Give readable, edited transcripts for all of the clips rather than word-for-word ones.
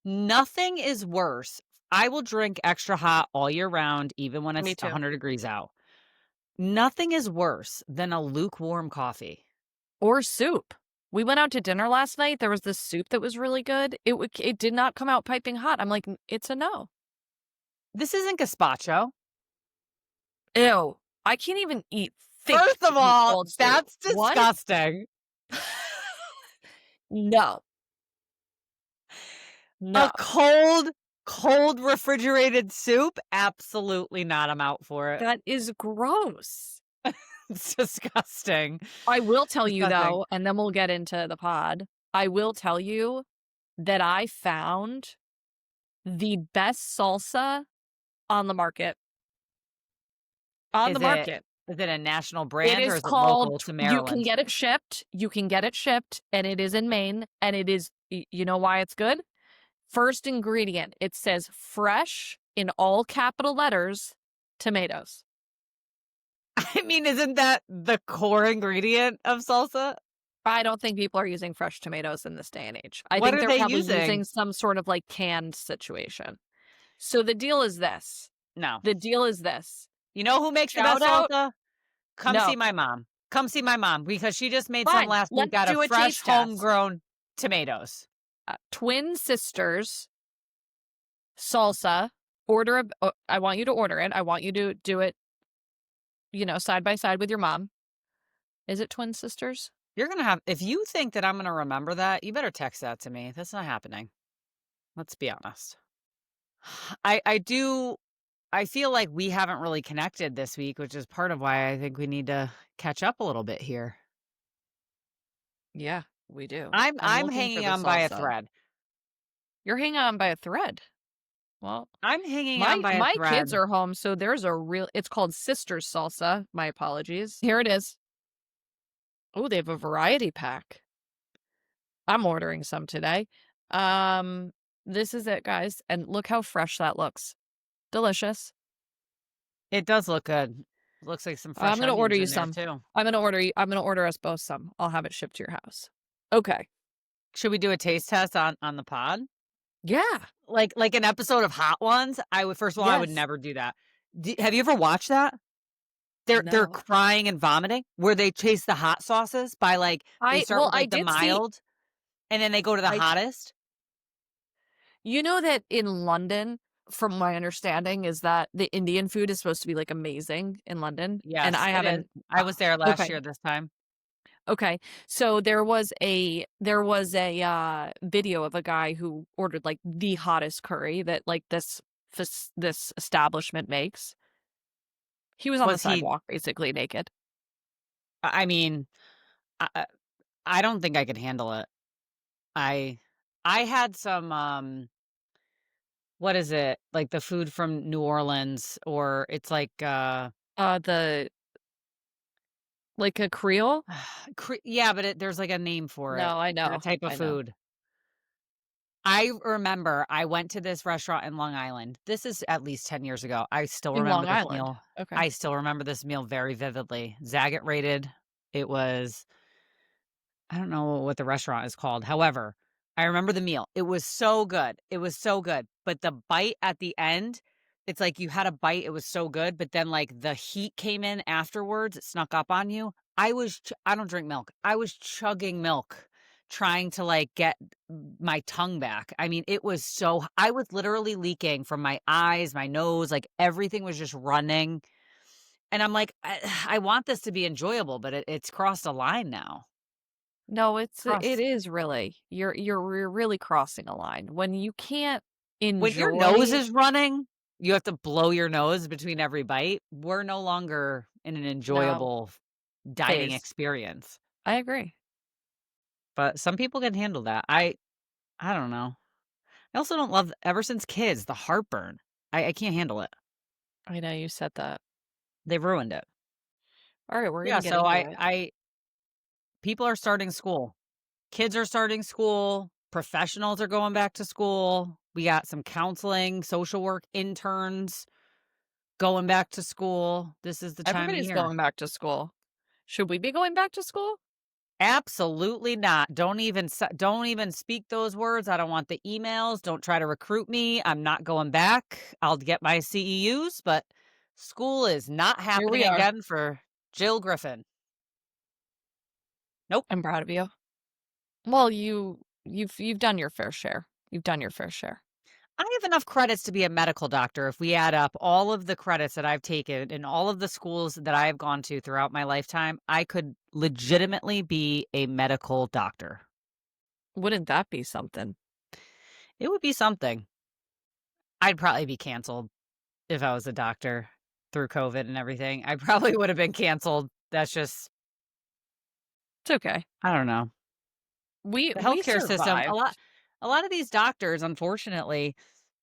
Nothing is worse. I will drink extra hot all year round, even when Me it's too. 100 degrees out. Nothing is worse than a lukewarm coffee. Or soup. We went out to dinner last night. There was this soup that was really good. It did not come out piping hot. I'm like, It's a no." This isn't gazpacho. Ew. I can't even eat thick First of in all, cold soup. that's What? disgusting. No. A No. cold refrigerated soup? Absolutely not. I'm out for it. That is gross. It's disgusting. I will tell you Disgusting. though, and then we'll get into the pod. I will tell you that I found the best salsa on the market. On the Is it market. is it a national It brand or is is it called local to you can Maryland? get it shipped. You can get it shipped, and it is in Maine, and it is you know why it's good? First ingredient, it says fresh in all capital letters, tomatoes. I mean, isn't that the core ingredient of salsa? I don't think people are using fresh tomatoes in this day and age. I What think are they're they probably using? using some sort of like canned situation. So the deal is this. No. The deal is this. You know who makes the Shout best out. salsa? Come see No. my mom. Come see my mom because she just made some Fine. last week Let's out of do a fresh taste test. homegrown tomatoes. Twin sisters salsa. I want you to order it. I want you to do it, side by side with your mom. Is it twin sisters? You're gonna have if you think that I'm gonna remember that, you better text that to me. That's not happening. Let's be honest. I feel like we haven't really connected this week, which is part of why I think we need to catch up a little bit here. Yeah, we do. I'm I'm looking for hanging the on by a salsa. thread. You're hanging on by a thread. Well, I'm hanging on my by a my kids thread. are home, so there's a real it's called Sisters salsa. My apologies. Here it is. Oh, they have a variety pack. I'm ordering some today. Um, this is it, guys. And look how fresh that looks. Delicious. It does look good. Looks like some I'm fresh gonna order onions you in there some. too. I'm gonna order us both some. I'll have it shipped to your house. Okay. Should we do a taste test on the pod? Yeah. Like an episode of Hot Ones? I would first of all, I would Yes. never do that. Have you ever watched that? They're No. crying and vomiting where they chase the hot sauces by they start with I like the did see mild and then they go to the I hottest. you know that in London, from my understanding, is that the Indian food is supposed to be like amazing in London. And Yes, I it is. haven't I was there last okay. year this time. Okay. So there was a video of a guy who ordered like the hottest curry that like this establishment makes. He was on the Was he sidewalk basically naked. I mean, I I don't think I could handle it. I I had some what is it? Like the food from New Orleans or it's The like a Creole? yeah, but there's like a name for it. No, I That know. type of I know. food. I remember I went to this restaurant in Long Island. This is at least 10 years ago. I still In remember Long this Island. meal. Okay. I still remember this meal very vividly. Zagat rated. It was I don't know what the restaurant is called. However, I remember the meal. It was so good. It was so good. But the bite at the end, it's like you had a bite, it was so good, but then like the heat came in afterwards, it snuck up on you. I don't drink milk. I was chugging milk trying to like get my tongue back. I mean, it was so I was literally leaking from my eyes, my nose, like everything was just running. And I'm like, I want this to be enjoyable, but it's crossed a line now. No, it Crossed is really. You're really crossing a line when you can't When your nose enjoy. is running, you have to blow your nose between every bite. We're no longer in an No, enjoyable dining phase. experience, I agree. but some people can handle that. I don't know. I also don't love ever since kids, the heartburn. I can't handle it. I know you said that. They've ruined it. All right, we're Yeah, gonna get so into it. people are starting school. Kids are starting school, professionals are going back to school. We got some counseling, social work interns going back to school. This is the time of Everybody's year. going back to school. Should we be going back to school? Absolutely not. Don't even speak those words. I don't want the emails. Don't try to recruit me. I'm not going back. I'll get my CEUs, but school is not Here happening we are. again for Jill Griffin. Nope. I'm proud of you. Well, you've done your fair share. You've done your fair share. I have enough credits to be a medical doctor if we add up all of the credits that I've taken in all of the schools that I have gone to throughout my lifetime. I could legitimately be a medical doctor. Wouldn't that be something? It would be something. I'd probably be canceled if I was a doctor through COVID and everything. I probably would have been canceled. That's just It's okay. I don't know. The We healthcare system, survived. a lot of these doctors, unfortunately,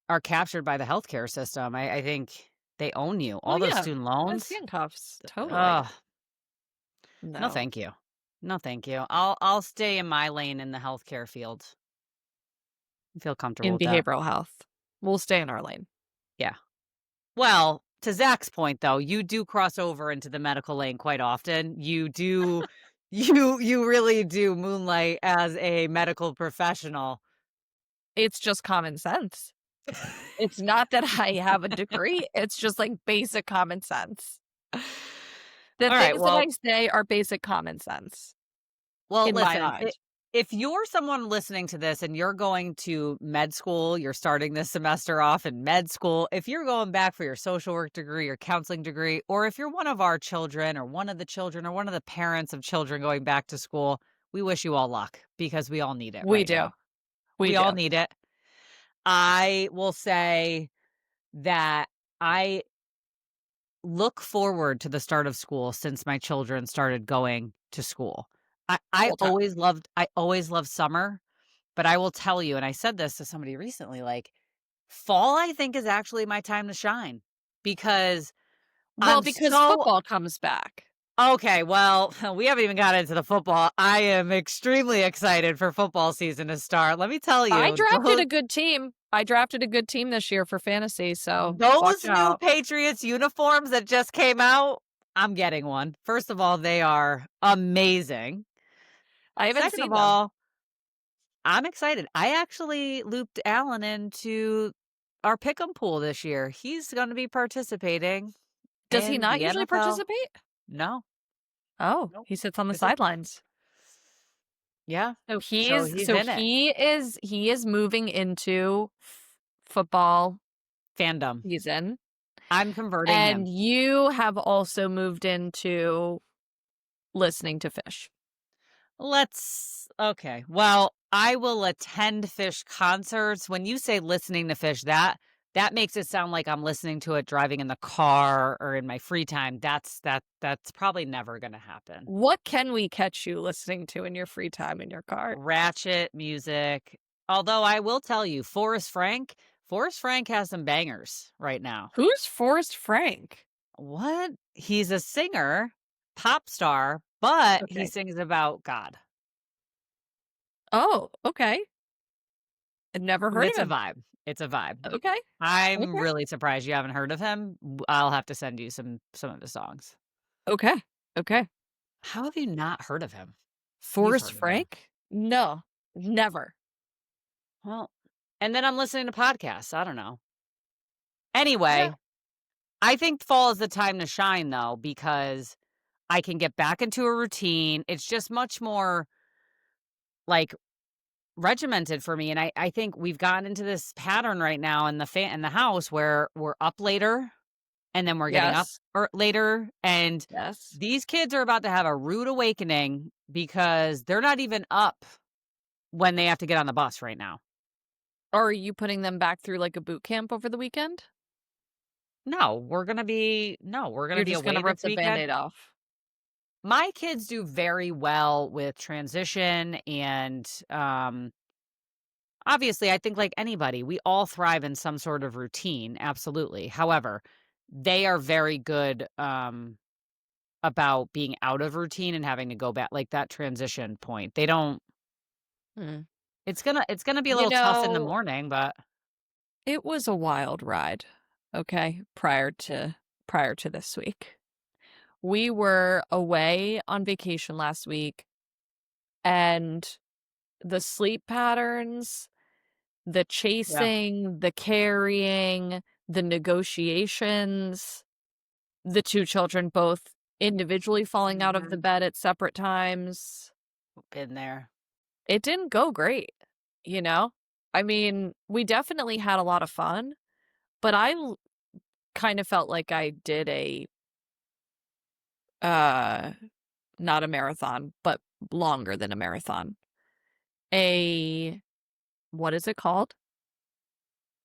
are captured by the healthcare system. I think they own you. Well, All those yeah, student as loans. handcuffs, totally. Ugh, no No, thank you. No thank you. I'll stay in my lane in the healthcare field. I feel comfortable in with that. behavioral health. We'll stay in our lane. Yeah. Well, to Zach's point though, you do cross over into the medical lane quite often. You do you really do moonlight as a medical professional. It's just common sense. It's not that I have a degree, it's just, like, basic common sense. The All right, things that I well say are basic common sense well, in my listen, mind. if you're someone listening to this and you're going to med school, you're starting this semester off in med school, if you're going back for your social work degree or counseling degree, or if you're one of our children or one of the children or one of the parents of children going back to school, we wish you all luck because we all need it We right do, now. we We all do. need it. I will say that I look forward to the start of school since my children started going to school. All time. I always loved summer, but I will tell you, and I said this to somebody recently, like fall I think is actually my time to shine because Well, I'm because so football comes back. okay, well, we haven't even got into the football. I am extremely excited for football season to start. Let me tell I you, drafted a good team. I drafted a good team this year for fantasy, so watch those new out. Patriots uniforms that just came out, I'm getting one. First of all, they are amazing. I haven't Second of seen them. all, I'm excited. I actually looped Alan into our pick'em pool this year. He's going to be participating Does he in not the usually NFL. participate? No, Oh, nope. he sits on the This is sidelines. yeah. So So he's he's so in it. he is moving into football Fandom. season, I'm converting and him. you have also moved into listening to fish. Let's okay. Well, I will attend Fish concerts. When you say listening to Fish, that makes it sound like I'm listening to it driving in the car or in my free time. That's probably never going to happen. What can we catch you listening to in your free time in your car? Ratchet music. Although I will tell you, Forrest Frank has some bangers right now. Who's Forrest Frank? What? He's a singer, pop star, but he Okay. sings about God. Oh, okay. I've never heard It's of a him. vibe. It's a vibe. Okay, I'm okay, really surprised you haven't heard of him. I'll have to send you some of the songs. okay, okay. How have you not heard of him? You've Forrest heard of him. Frank? No, never. Well, and then I'm listening to podcasts. I don't know. Yeah, Anyway, I think fall is the time to shine though, because I can get back into a routine. It's just much more like regimented for me. And I think we've gotten into this pattern right now in the house where we're up later and then we're getting up yes, later. And yes. these kids are about to have a rude awakening because they're not even up when they have to get on the bus right now. Are you putting them back through, like, a boot camp over the weekend? No, we're gonna You're be just gonna away rip this the weekend. Band-Aid off. My kids do very well with transition and obviously I think like anybody, we all thrive in some sort of routine, absolutely. However, they are very good about being out of routine and having to go back like that transition point. They don't Hmm. it's gonna be a You little tough in the know, morning, but it was a wild ride, okay, prior to this week. We were away on vacation last week. and the sleep patterns, the Yeah. chasing, the carrying, the negotiations, the 2 children both individually falling out of the Mhm. bed at separate times. Been there. It didn't go great, you know? I mean, we definitely had a lot of fun, but kind of felt like I did uh, not a marathon, but longer than a marathon. A what is it called?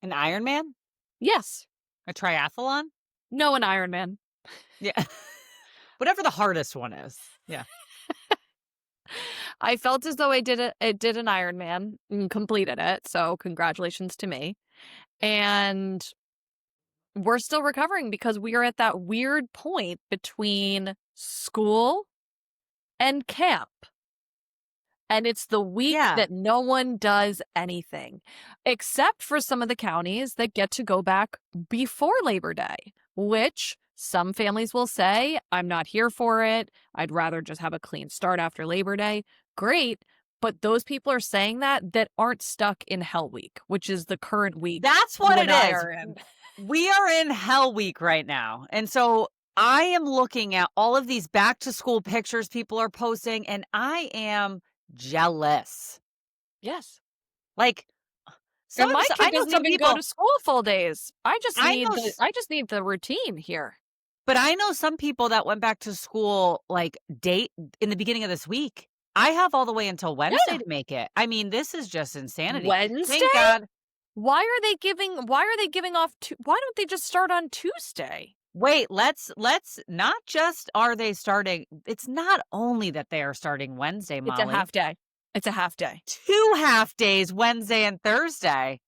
An Ironman? Yes. A triathlon? No, an Ironman. Yeah. Whatever the hardest one is. Yeah. I felt as though I did an Ironman and completed it, so congratulations to me. And we're still recovering because we are at that weird point between school and camp. And it's the week Yeah. that no one does anything, except for some of the counties that get to go back before Labor Day, which some families will say, I'm not here for it. I'd rather just have a clean start after Labor Day. Great. But those people are saying that aren't stuck in Hell Week, which is the current week That's what you it and I is. are in. We are in hell week right now. And so I am looking at all of these back to school pictures people are posting, and I am jealous. Yes. Like And my I kid know doesn't some even go people to school full days. I know I just need the routine here. but I know some people that went back to school like date in the beginning of this week. I have all the way until Wednesday Yeah. to make it. I mean, this is just insanity. Wednesday? Thank God. Why are they giving off why don't they just start on Tuesday? Wait, let's not just are they starting, it's not only that they are starting Wednesday, It's a Molly. half day. It's a half day. 2 half days, Wednesday and Thursday.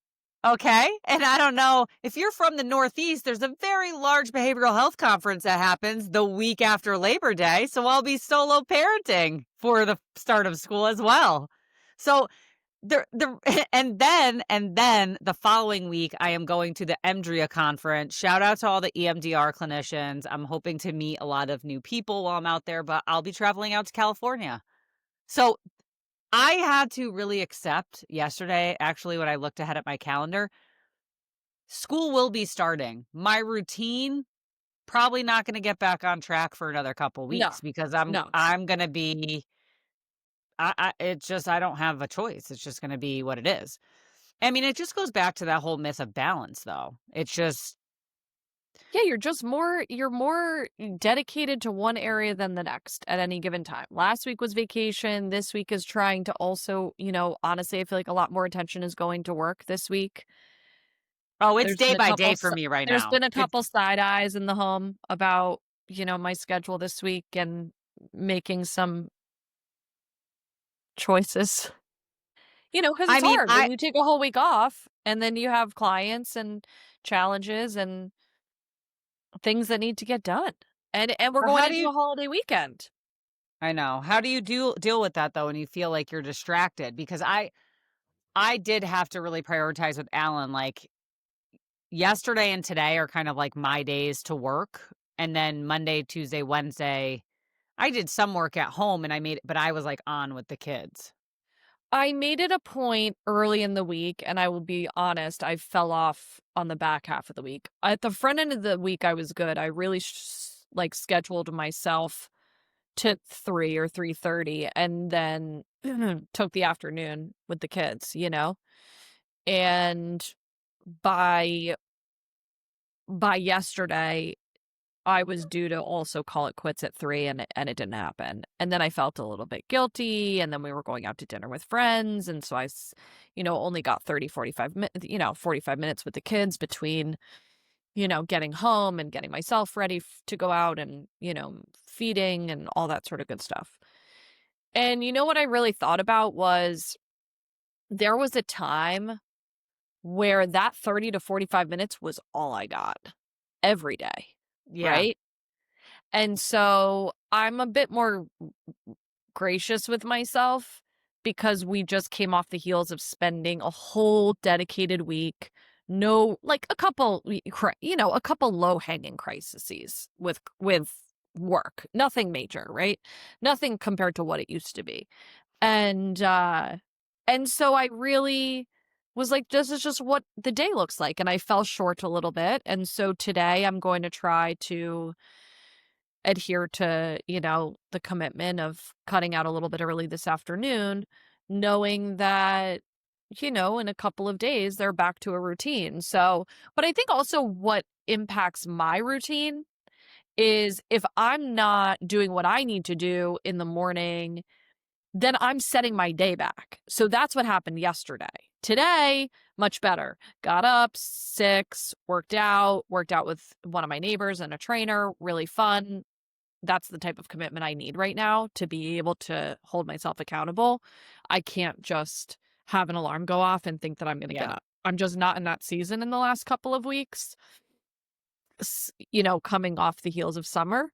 Okay? And I don't know, if you're from the Northeast, there's a very large behavioral health conference that happens the week after Labor Day, so I'll be solo parenting for the start of school as well. So the and then the following week, I am going to the EMDRIA conference. Shout out to all the EMDR clinicians. I'm hoping to meet a lot of new people while I'm out there, but I'll be traveling out to California. So I had to really accept yesterday, actually, when I looked ahead at my calendar, school will be starting. My routine probably not going to get back on track for another couple No. weeks because No. I'm going to be it's just I don't have a choice. It's just going to be what it is. I mean, it just goes back to that whole myth of balance though. It's just Yeah, you're more dedicated to one area than the next at any given time. Last week was vacation. This week is trying to also, honestly, I feel like a lot more attention is going to work this week. oh, it's There's day been a by couple day s for me right there's now. been a It's couple side eyes in the home about, my schedule this week and making some choices. Because I it's mean, hard when you take a whole week off and then you have clients and challenges and things that need to get done. And we're going how do into you a holiday weekend. I know. How do you deal with that though when you feel like you're distracted? Because I did have to really prioritize with Alan. Like yesterday and today are kind of like my days to work. And then Monday, Tuesday, Wednesday, I did some work at home and but I was like on with the kids. I made it a point early in the week, and I will be honest, I fell off on the back half of the week. At the front end of the week, I was good. I really scheduled myself to 3 or 3:30 and then took the afternoon with the kids. And by yesterday, I was due to also call it quits at 3 and it didn't happen. And then I felt a little bit guilty, and then we were going out to dinner with friends, and so only got 30, 45 minutes, 45 minutes with the kids between, getting home and getting myself ready to go out and, feeding and all that sort of good stuff. And what I really thought about was there was a time where that 30 to 45 minutes was all I got every day, Yeah. right? And so I'm a bit more gracious with myself because we just came off the heels of spending a whole dedicated week. No, like a couple low hanging crises with work. Nothing major, right? Nothing compared to what it used to be. And, uh, and so I really was like, this is just what the day looks like. And I fell short a little bit. And so today I'm going to try to adhere to, the commitment of cutting out a little bit early this afternoon, knowing that, in a couple of days they're back to a routine. So, but I think also what impacts my routine is if I'm not doing what I need to do in the morning, then I'm setting my day back. So that's what happened yesterday. Today, much better. Got up 6, worked out with one of my neighbors and a trainer, really fun. That's the type of commitment I need right now to be able to hold myself accountable. I can't just have an alarm go off and think that I'm gonna get Yeah. up. I'm just not in that season in the last couple of weeks, coming off the heels of summer.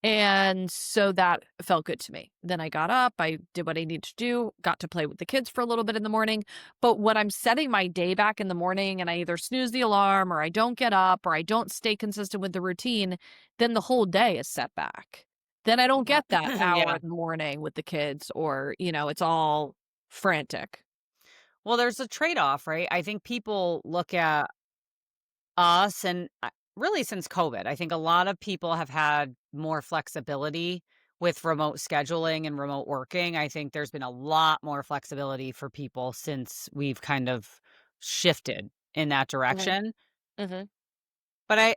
And so that felt good to me. Then I got up, I did what I needed to do, got to play with the kids for a little bit in the morning. But when I'm setting my day back in the morning and I either snooze the alarm or I don't get up or I don't stay consistent with the routine, then the whole day is set back. Then I don't get that hour Yeah. in the morning with the kids or, it's all frantic. Well, there's a trade-off, right? I think people look at us and really since COVID, I think a lot of people have had more flexibility with remote scheduling and remote working. I think there's been a lot more flexibility for people since we've kind of shifted in that Mhm, direction. mhm. But I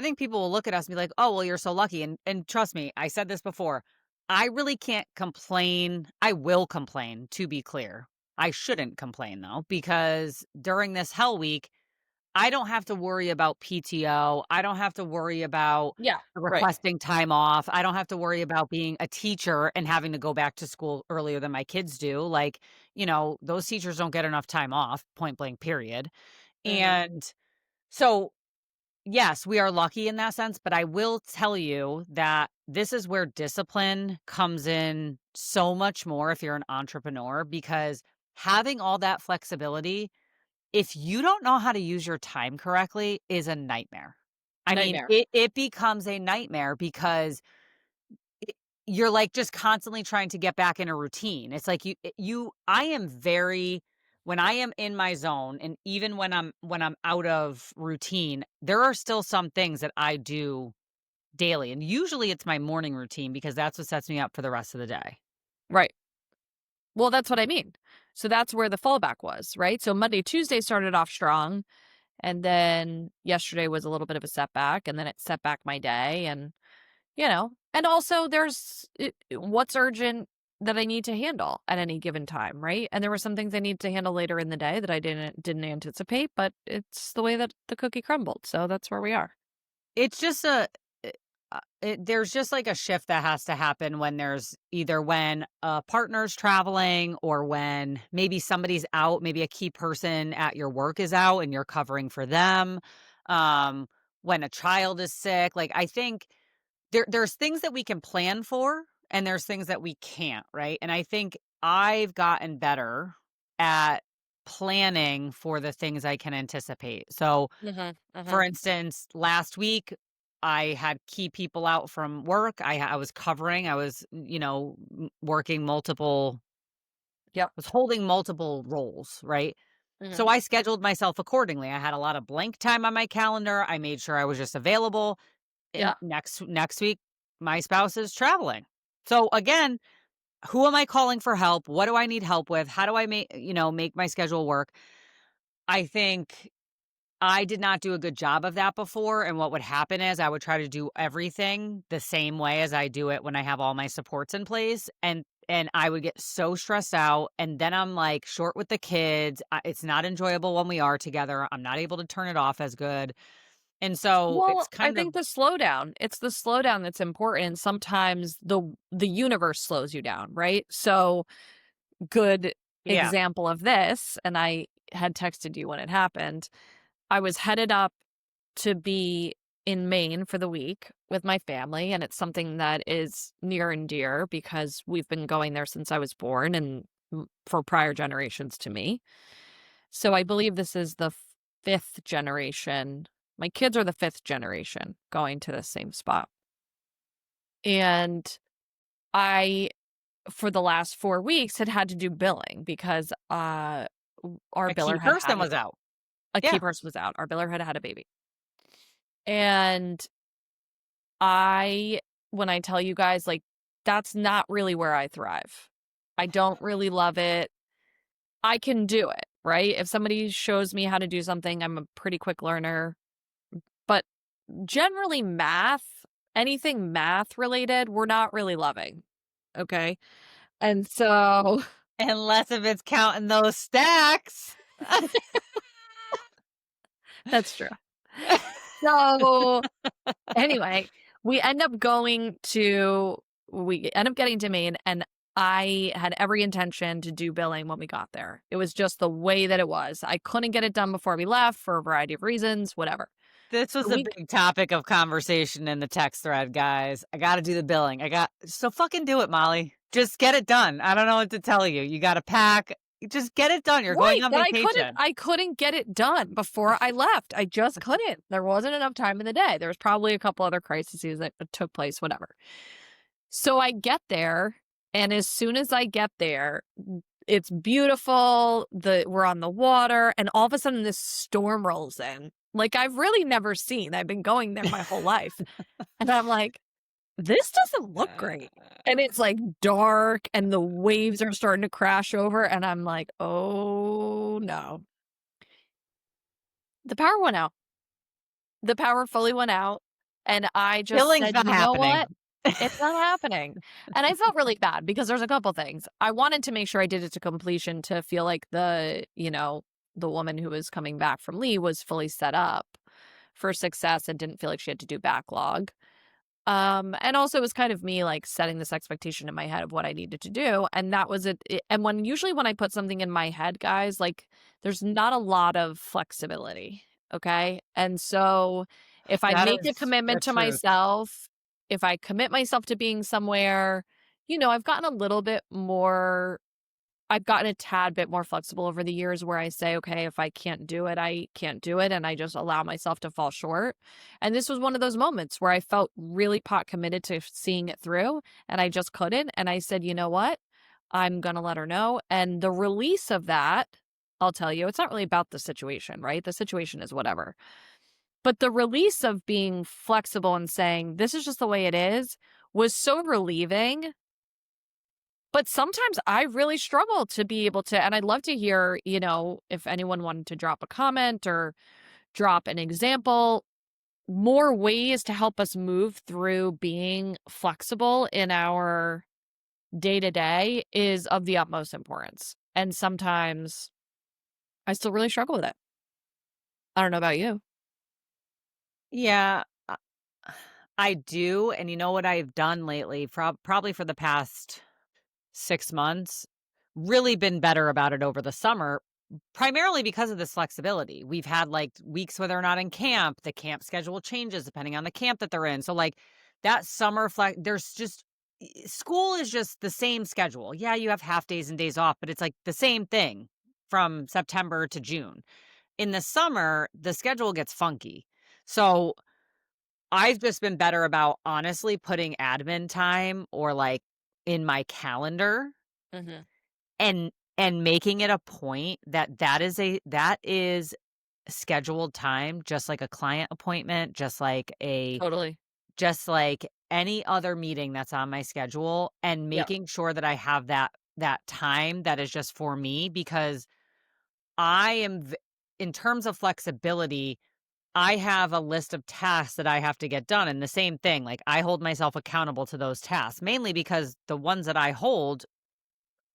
think people will look at us and be like, "Oh, well, you're so lucky." And trust me, I said this before. I really can't complain. I will complain, to be clear. I shouldn't complain though, because during this hell week, I don't have to worry about PTO. I don't have to worry about Yeah, right. requesting time off. I don't have to worry about being a teacher and having to go back to school earlier than my kids do. Like, those teachers don't get enough time off, point blank, period. Mhm. And so yes, we are lucky in that sense, but I will tell you that this is where discipline comes in so much more if you're an entrepreneur because having all that flexibility, if you don't know how to use your time correctly, is a nightmare. I mean, Nightmare. it becomes a nightmare because it you're, like, just constantly trying to get back in a routine. It's like I am very when I am in my zone and even when I'm out of routine, there are still some things that I do daily, and usually it's my morning routine because that's what sets me up for the rest of the day. Right. Well, that's what I mean. So that's where the fallback was, right? So Monday, Tuesday started off strong, and then yesterday was a little bit of a setback, and then it set back my day, and also what's urgent that I need to handle at any given time, right? And there were some things I need to handle later in the day that I didn't anticipate, but it's the way that the cookie crumbled. So that's where we are. It's just a there's just like a shift that has to happen when there's either when a partner's traveling or when maybe somebody's out, maybe a key person at your work is out and you're covering for them. Um, when a child is sick, like I think there's things that we can plan for and there's things that we can't, right? And I think I've gotten better at planning for the things I can anticipate. So Mhm, for mhm. instance, last week, I had key people out from work. I was covering. I was, working multiple Yep. was holding multiple roles, right? So Mhm. I scheduled myself accordingly. I had a lot of blank time on my calendar. I made sure I was just available. And Yeah. next week, my spouse is traveling. So again, who am I calling for help? What do I need help with? How do I make my schedule work? I think I did not do a good job of that before, and what would happen is I would try to do everything the same way as I do it when I have all my supports in place, and I would get so stressed out, and then I'm, like, short with the kids, it's not enjoyable when we are together, I'm not able to turn it off as good, and so it's Well, I kind of think it's the slowdown that's important. Sometimes the universe slows you down, right? So, good yeah. example of this, and I had texted you when it happened. I was headed up to be in Maine for the week with my family, and it's something that is near and dear because we've been going there since I was born and for prior generations to me. So I believe this is the 5th generation. My kids are the 5th generation going to the same spot. And I for the last 4 weeks had to do billing because, our A key biller had person was out. a key Yeah. person was out. Our biller had a baby. And I when I tell you guys, like, that's not really where I thrive. I don't really love it. I can do it, right? If somebody shows me how to do something, I'm a pretty quick learner. But generally anything math related, we're not really loving, okay? And so Unless if it's counting those stacks. that's true. So, anyway, we end up going to we end up getting to Maine, and I had every intention to do billing when we got there. It was just the way that it was. I couldn't get it done before we left for a variety of reasons, whatever. This was So a we big topic of conversation in the text thread, guys. I gotta do the billing. So fucking do it, Molly. Just get it done. I don't know what to tell you. You gotta pack. Just get it done. You're going Right, on but vacation. I couldn't get it done before I left. I just couldn't. There wasn't enough time in the day. There was probably a couple other crises that took place, whatever. So I get there, and as soon as I get there, it's beautiful. We're on the water, and all of a sudden this storm rolls in. Like I've really never seen. I've been going there my whole life. And I'm like, this doesn't look great. And it's like dark and the waves are starting to crash over. And I'm like, oh no. The power went out. The power fully went out. And I just Billing's said, not you know happening. what? It's not happening. And I felt really bad because there's a couple things. I wanted to make sure I did it to completion to feel like the woman who was coming back from Lee was fully set up for success and didn't feel like she had to do backlog. And also it was kind of me like setting this expectation in my head of what I needed to do. And that was it. And usually when I put something in my head, guys, like there's not a lot of flexibility. Okay. And so if I That make a is the commitment to truth. myself, if I commit myself to being somewhere, I've gotten a little bit more I've gotten a tad bit more flexible over the years where I say, okay, if I can't do it, I can't do it. And I just allow myself to fall short. And this was one of those moments where I felt really pot committed to seeing it through and I just couldn't. And I said, you know what? I'm going to let her know. And the release of that, I'll tell you, it's not really about the situation, right? The situation is whatever. But the release of being flexible and saying, this is just the way it is, was so relieving, but sometimes I really struggle to be able to, and I'd love to hear, if anyone wanted to drop a comment or drop an example, more ways to help us move through being flexible in our day to day is of the utmost importance. And sometimes I still really struggle with it. I don't know about you. Yeah, I do. And you know what I've done lately? Probably for the past 6 months, really been better about it over the summer, primarily because of this flexibility. We've had like weeks where they're not in camp. The camp schedule changes depending on the camp that they're in. So, like that summer there's just school is just the same schedule. Yeah, you have half days and days off, but it's like the same thing from September to June. In the summer, the schedule gets funky. So, I've just been better about honestly putting admin time or like in my calendar Hmm. and making it a point that is scheduled time, just like a client appointment, Totally. just like any other meeting that's on my schedule, and Yep. making sure that I have that time that is just for me, because I am in terms of flexibility, I have a list of tasks that I have to get done, and the same thing, like, I hold myself accountable to those tasks, mainly because the ones that I hold,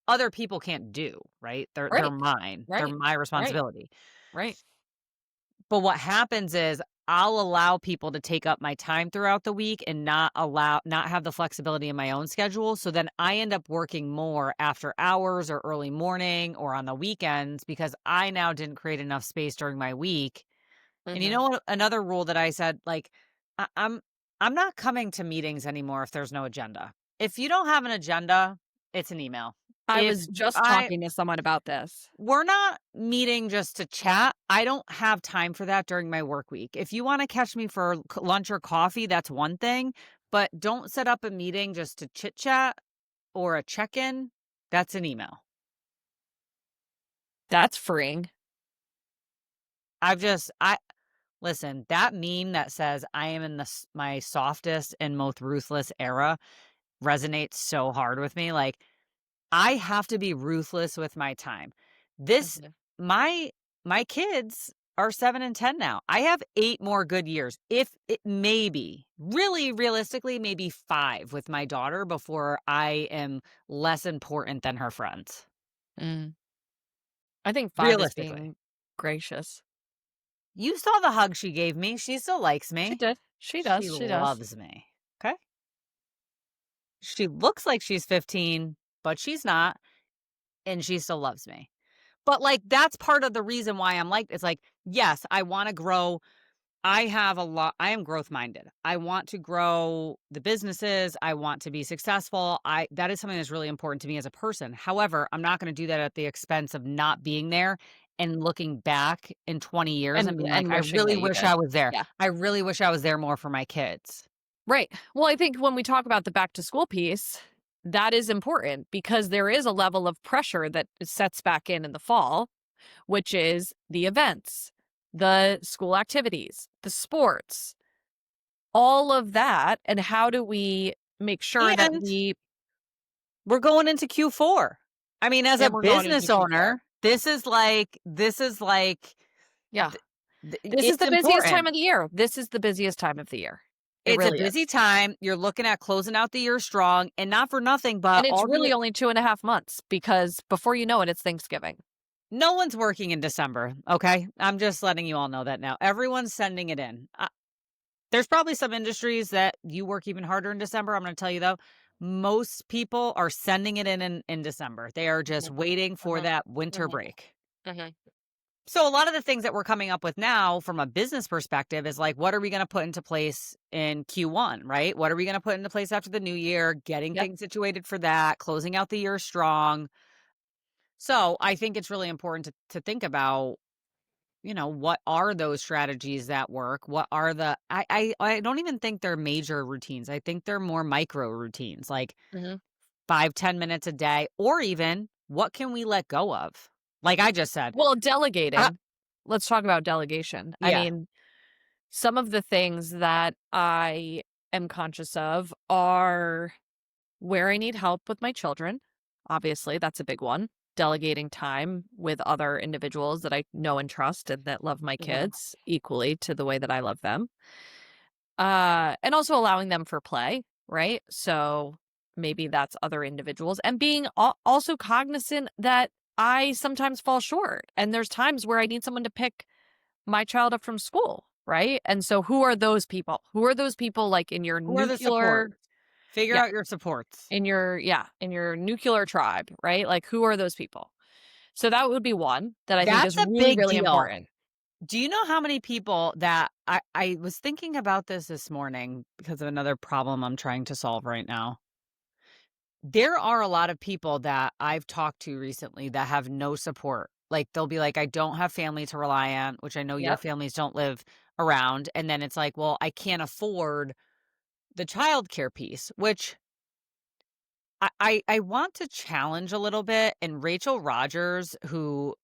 other people can't do, right? They're Right. mine. They're Right. my Right. responsibility. Right. But what happens is I'll allow people to take up my time throughout the week and not have the flexibility in my own schedule, so then I end up working more after hours or early morning or on the weekends because I now didn't create enough space during my week. And you Hmm. know what? Another rule that I said, like, I I'm not coming to meetings anymore if there's no agenda. If you don't have an agenda, it's an email. I If was just I talking to someone about this. We're not meeting just to chat. I don't have time for that during my work week. If you wanna catch me for lunch or coffee, that's one thing, but don't set up a meeting just to chit chat. or a check-in, that's an email. That's freeing. I listen, that meme that says I am in my softest and most ruthless era resonates so hard with me. Like, I have to be ruthless with my time. This Mhm. my my kids are 7 and 10 now. I have 8 more good years. If it maybe, really realistically, maybe 5 with my daughter before I am less important than her friends. Mm. I think 5 is Realistically. being gracious. You saw the hug she gave me. She still likes She me. did. She does, She she does. loves me. Okay? She looks like she's 15, but she's not, and she still loves me. But, like, that's part of the reason why I'm like it's like, yes, I wanna grow. I am growth minded. I want to grow the businesses. I want to be successful. That is something that's really important to me as a person. However, I'm not gonna do that at the expense of not being there and looking back in 20 years and being like, And "I wishing really that you wish did. I was there. Yeah. I really wish I was there more for my kids." Right. Well, I think when we talk about the back to school piece, that is important because there is a level of pressure that sets back in the fall, which is the events, the school activities, the sports, all of that. And how do we make sure that And we we're going into Q4. I mean, as a and we're going into business Q4? owner, this is like Yeah. th This is it's the busiest time important. of the year. This is the busiest time of the year. It It's a really busy is. time. You're looking at closing out the year strong, and not for nothing, And but it's all really the only 2.5 months because before you know it, it's Thanksgiving. no one's working in December, okay? I'm just letting you all know that now. Everyone's sending it in. There's probably some industries that you work even harder in December. I'm gonna tell you though, most people are sending it in December. They are just Mhm, waiting for mhm, that winter mhm, break. mhm. So a lot of the things that we're coming up with now from a business perspective is like, what are we going to put into place in Q1, right? What are we going to put into place after the new year, getting Yep. things situated for that, closing out the year strong. So I think it's really important to think about, what are those strategies that work? What are I don't even think they're major routines. I think they're more micro routines, like Mhm. 5-10 minutes a day, or even what can we let go of? Like I just said, Well, uh, delegating. Let's talk about delegation. I yeah, mean, some of the things that I am conscious of are where I need help with my children. Obviously, that's a big one. Delegating time with other individuals that I know and trust and that love my mhm. kids equally to the way that I love them. And also allowing them for play, right? So maybe that's other individuals and being also cognizant that I sometimes fall short and there's times where I need someone to pick my child up from school, right? And so who are those people? Who are those people like in your Who are the nuclear supports? Figure yeah, out your supports. in your nuclear tribe, right? Like who are those people? So that would be one that I think That's is a really, big really deal. important. Do you know how many people that I was thinking about this morning because of another problem I'm trying to solve right now. There are a lot of people that I've talked to recently that have no support. Like they'll be like, I don't have family to rely on, which I know your Yep. families don't live around. And then it's like, well, I can't afford the childcare piece, which I want to challenge a little bit. And Rachel Rogers, who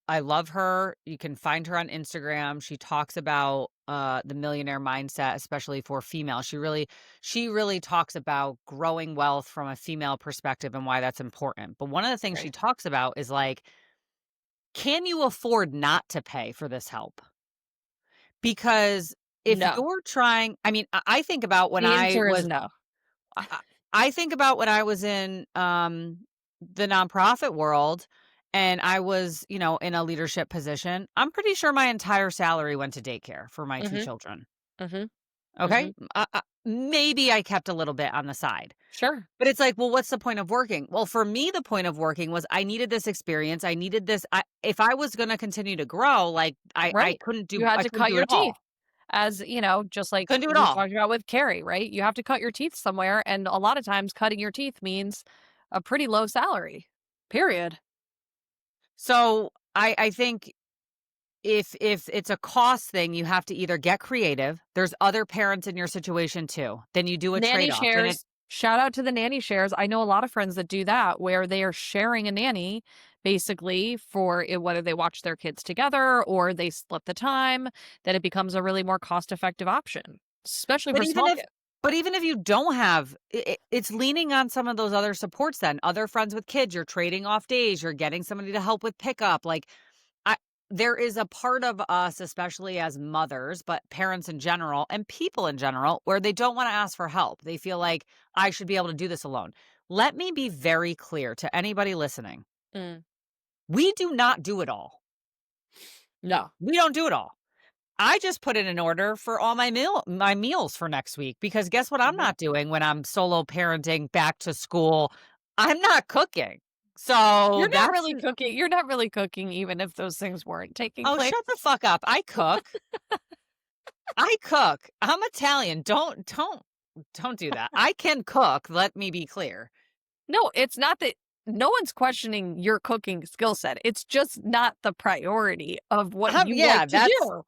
I love her. You can find her on Instagram. She talks about the millionaire mindset, especially for females. She really talks about growing wealth from a female perspective and why that's important. But one of the things she Right. talks about is like, can you afford not to pay for this help? Because if No. you're trying, I mean, I think about when The I answer is was no. I I I think about when I was in, the nonprofit world and I was, in a leadership position. I'm pretty sure my entire salary went to daycare for my 2 Mhm. children, Mhm. okay? Mhm. Maybe I kept a little bit on the side, Sure. but it's like, well, what's the point of working? Well, for me, the point of working was I needed this experience. I needed this if I was gonna continue to grow, like, I Right. You had I to couldn't cut do it your teeth all. as, just like Couldn't do it we all. talked about with Carrie, right? You have to cut your teeth somewhere, and a lot of times cutting your teeth means a pretty low salary. Period. So, I think if it's a cost thing, you have to either get creative. There's other parents in your situation too. Then you do a Nanny trade-off, and it shares. Shout out to the nanny shares. I know a lot of friends that do that where they are sharing a nanny basically for it, whether they watch their kids together or they split the time, that it becomes a really more cost-effective option, especially But for even small if kids. but even if you don't have it's leaning on some of those other supports then, other friends with kids, you're trading off days, you're getting somebody to help with pickup, like, I there is a part of us, especially as mothers, but parents in general and people in general, where they don't wanna ask for help. They feel like, "I should be able to do this alone." Let me be very clear to anybody listening. Mm. We do not do it all. No. We don't do it all. I just put in an order for all my meals for next week because guess what I'm Mhm. not doing when I'm solo parenting back to school? I'm not cooking. So that's You're not really cooking even if those things weren't taking oh, place. shut the fuck up. I cook. I cook. I'm Italian. Don't do that. I can cook, let me be clear. No, it's not that no one's questioning your cooking skill set. It's just not the priority of what you like Yeah, to that's do.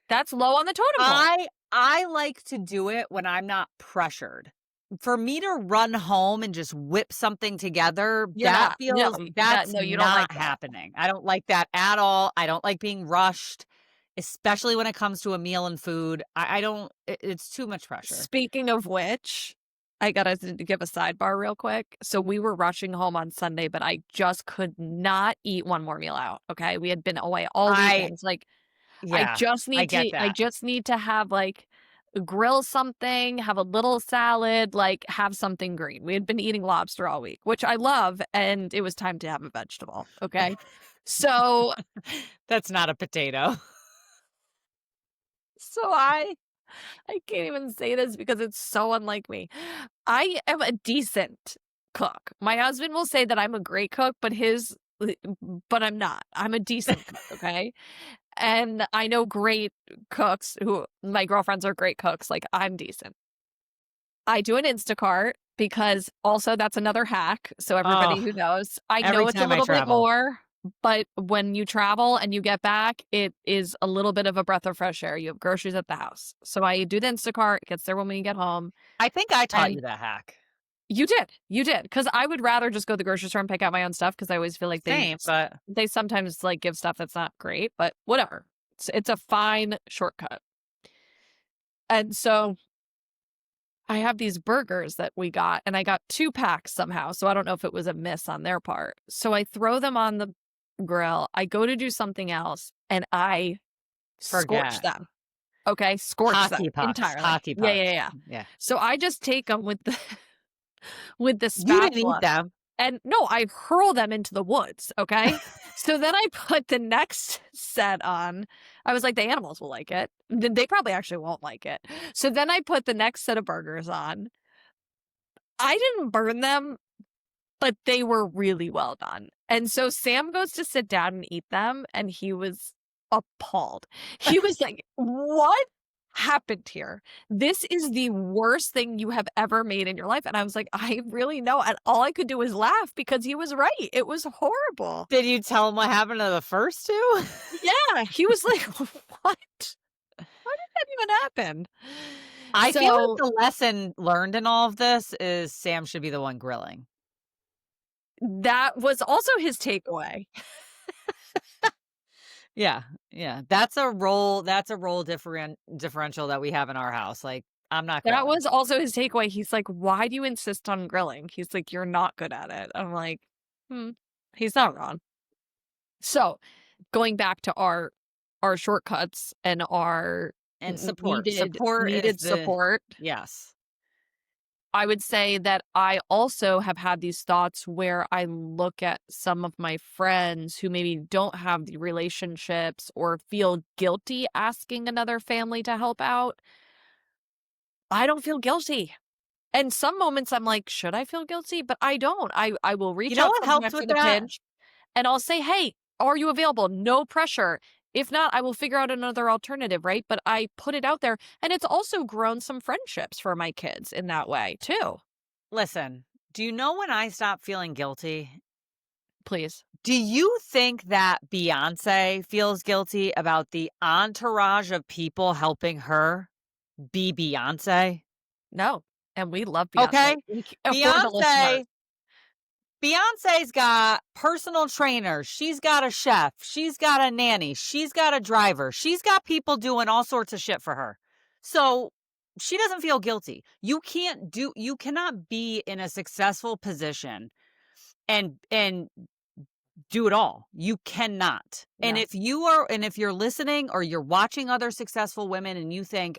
That's low on the totem pole. I like to do it when I'm not pressured. For me to run home and just whip something together, You're not. No, that's you don't like not that. happening. I don't like that at all. I don't like being rushed, especially when it comes to a meal and food. I don't it's too much pressure. Speaking of which, I gotta give a sidebar real quick. So we were rushing home on Sunday, but I just could not eat one more meal out. Okay. We had been away all I weekends. Like yeah, I get I that. just need to have like grill something, have a little salad, like have something green. We had been eating lobster all week, which I love, and it was time to have a vegetable. Okay. So That's not a potato. so I can't even say this because it's so unlike me. I am a decent cook. My husband will say that I'm a great cook, but I'm not. I'm a decent cook, okay? And I know great cooks who my girlfriends are great cooks, like, I'm decent. I do an Instacart because also that's another hack, so everybody Oh, who knows. I every know it's a time I little bit travel. more, but when you travel and you get back, it is a little bit of a breath of fresh air. You have groceries at the house. So I do the Instacart, it gets there when we get home, I think I taught and you that hack. you did, because I would rather just go to the grocery store and pick out my own stuff because I always feel like Same, but they sometimes, like, give stuff that's not great, but whatever. It's a fine shortcut. And so I have these burgers that we got, and I got 2 packs somehow, so I don't know if it was a miss on their part. So I throw them on the grill, I go to do something else, and I scorch forget. them, okay? Scorch them entirely. Hockey Yeah, yeah, pucks. yeah. Yeah. So I just take them with the with the You didn't eat spatula them. and no, I hurl them into the woods, okay? So then I put the next set on. I was like, "The animals will like it." They probably actually won't like it. So then I put the next set of burgers on. I didn't burn them, but they were really well done. And so Sam goes to sit down and eat them, and he was appalled. He was like, "What happened here? This is the worst thing you have ever made in your life." And I was like, "I really know." And all I could do was laugh because he was right. It was horrible. Did you tell him what happened to the first 2? Yeah, he was like, "What? How did that even happen?" I feel like So the lesson learned in all of this is Sam should be the one grilling. that was also his takeaway. Yeah, yeah. That's a role differential that we have in our house, like, I'm not That grilling. was also his takeaway. He's like, "Why do you insist on grilling?" He's like, "You're not good at it." I'm like, "Hmm, he's not wrong." So, going back to our shortcuts and our And support. needed support, yes. I would say that I also have had these thoughts where I look at some of my friends who maybe don't have the relationships or feel guilty asking another family to help out. I don't feel guilty. And some moments I'm like, "Should I feel guilty?" But I don't. I will You reach know out what helped sometimes with in a that? pinch, and I'll say, "Hey, are you available?" No pressure. If not, I will figure out another alternative, right? But I put it out there, and it's also grown some friendships for my kids in that way too. Listen, do you know when I stop feeling guilty? Please. Do you think that Beyoncé feels guilty about the entourage of people helping her be Beyoncé? No. And we love Beyonce. Okay? We c for the listeners. Beyonce Beyonce's got personal trainers, she's got a chef, she's got a nanny, she's got a driver, she's got people doing all sorts of shit for her. So, she doesn't feel guilty. You cannot be in a successful position and do it all. You cannot. Yeah. And if you're listening or you're watching other successful women and you think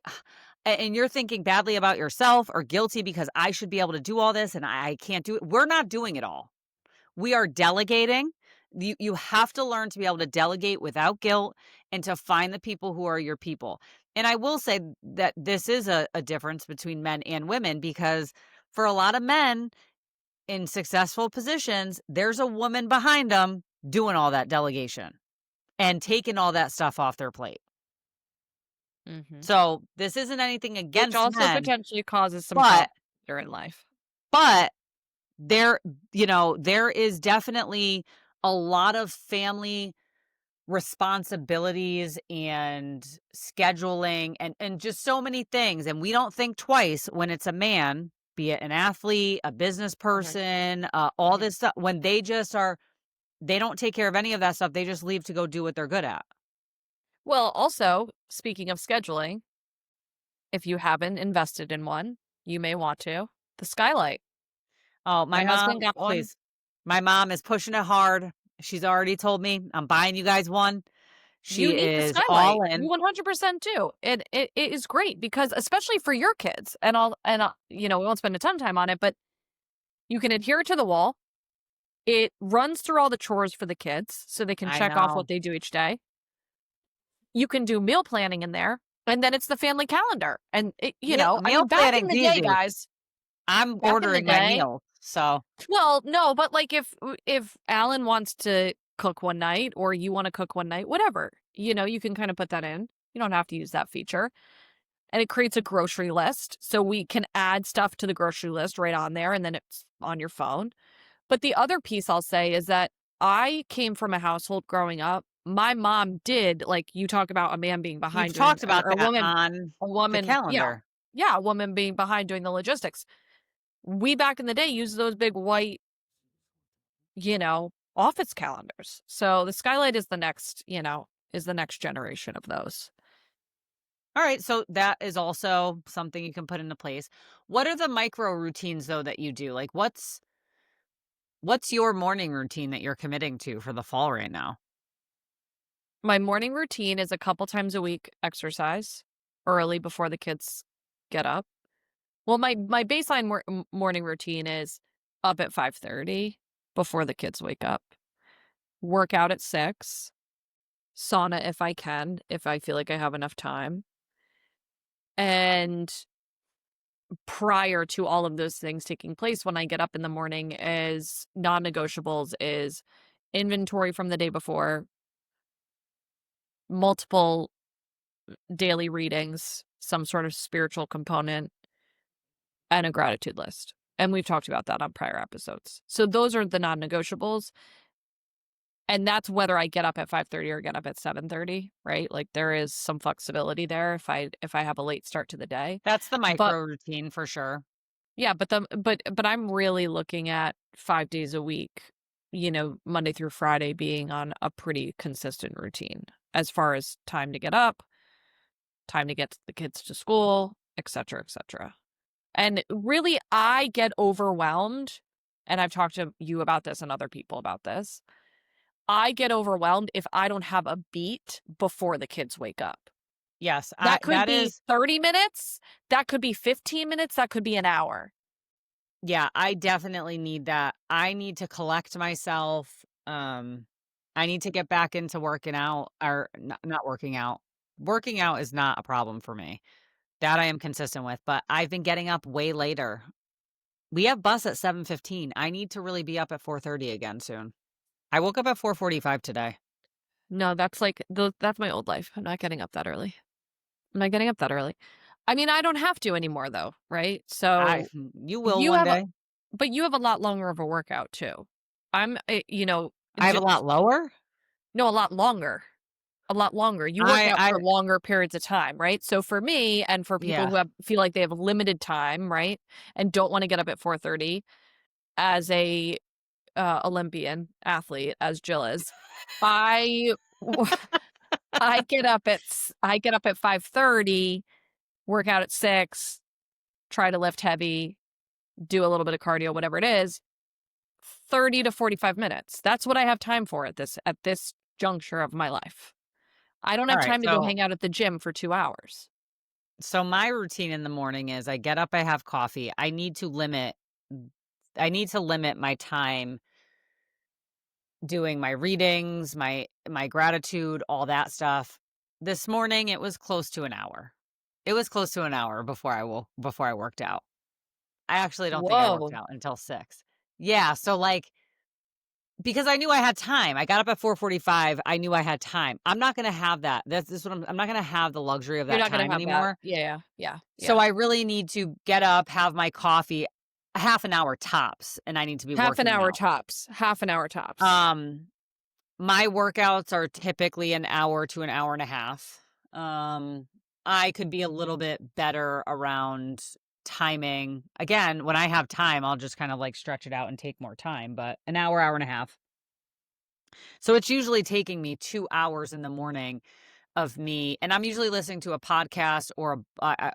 and you're thinking badly about yourself or guilty because I should be able to do all this and I can't do it. We're not doing it all. We are delegating. You have to learn to be able to delegate without guilt and to find the people who are your people. And I will say that this is a difference between men and women because for a lot of men in successful positions, there's a woman behind them doing all that delegation and taking all that stuff off their plate. Mhm. So this isn't anything Which against also men, potentially causes some but conflict later in life. but there, there is definitely a lot of family responsibilities and scheduling and just so many things. And we don't think twice when it's a man, be it an athlete, a business Mhm, person, all mhm. this stuff, when they don't take care of any of that stuff. They just leave to go do what they're good at. Well, also, speaking of scheduling, if you haven't invested in one, you may want to. The skylight. Oh, My my husband mom, got one. please. My mom is pushing it hard. She's already told me I'm buying you guys one. You She need the is skylight. all You in. 100% do. It is great because especially for your kids we won't spend a ton of time on it, but you can adhere it to the wall. It runs through all the chores for the kids so they can I check off know. what they do each day. You can do meal planning in there, and then it's the family calendar. And I Meal mean, back in planning's the day, easy. guys, I'm back in the ordering my day, meals, so well, no, but like if Alan wants to cook one night or you want to cook one night, whatever, you can kind of put that in. You don't have to use that feature. And it creates a grocery list. So we can add stuff to the grocery list right on there and then it's on your phone. But the other piece I'll say is that I came from a household growing up. My mom did, like you talk about a man being you've behind doing, talked about or that on a the woman, yeah, calendar. yeah, a woman being behind doing the logistics. We back in the day used those big white, office calendars. So the skylight is the next generation of those. All right, so that is also something you can put into place. What are the micro routines though that you do? Like what's your morning routine that you're committing to for the fall right now? My morning routine is a couple times a week exercise early before the kids get up. Well, my baseline morning routine is up at 5:30 before the kids wake up. Workout at 6, sauna if I can, if I feel like I have enough time. And prior to all of those things taking place when I get up in the morning is non-negotiables is inventory from the day before, multiple daily readings, some sort of spiritual component, and a gratitude list. And we've talked about that on prior episodes. So those are the non-negotiables. And that's whether I get up at 5:30 or get up at 7:30, right? Like there is some flexibility there if I have a late start to the day. That's the But micro routine for sure. yeah, but I'm really looking at 5 days a week, Monday through Friday being on a pretty consistent routine as far as time to get up, time to get the kids to school, et cetera, et cetera. And really, I get overwhelmed, and I've talked to you about this and other people about this. I get overwhelmed if I don't have a beat before the kids wake up. Yes, I That could that be is 30 minutes, that could be 15 minutes, that could be an hour. yeah, I definitely need that. I need to collect myself. I need to get back into working out or not working out. Working out is not a problem for me. That I am consistent with, but I've been getting up way later. We have bus at 7:15. I need to really be up at 4:30 again soon. I woke up at 4:45 today. No, that's like that's my old life. I'm not getting up that early. I'm not getting up that early. I mean, I don't have to anymore though, right? I So you will you one have a day. but you have a lot longer of a workout too. I'm, I have a lot lower? no, a lot longer. a lot longer. You work I out I for longer periods of time, right? So for me and for people yeah. who feel like they have limited time, right, and don't want to get up at 4:30, as a Olympian athlete, as Jill is, I I get up at 5:30, work out at 6, try to lift heavy, do a little bit of cardio, whatever it is, 30 to 45 minutes. That's what I have time for at this juncture of my life. I don't All have right. time to go hang out at the gym for 2 hours. So my routine in the morning is I get up, I have coffee. I need to limit my time doing my readings, my gratitude, all that stuff. This morning it was close to an hour. It was close to an hour before I worked out. I actually don't think I worked Whoa. out until 6. Yeah, so, like, because I knew I had time. I got up at 4:45, I knew I had time. I'm not gonna have that. This is what I'm not gonna have the luxury of You're that not gonna time have that. anymore. Yeah, yeah, yeah, So yeah. I really need to get up, have my coffee, a half an hour tops, and I need to be Half an working hour out. tops, half an hour tops. Um, my workouts are typically an hour to an hour and a half. Um, I could be a little bit better around timing. Again, when I have time, I'll just kind of like stretch it out and take more time, but an hour, hour and a half. So it's usually taking me 2 hours in the morning of me, and I'm usually listening to a podcast or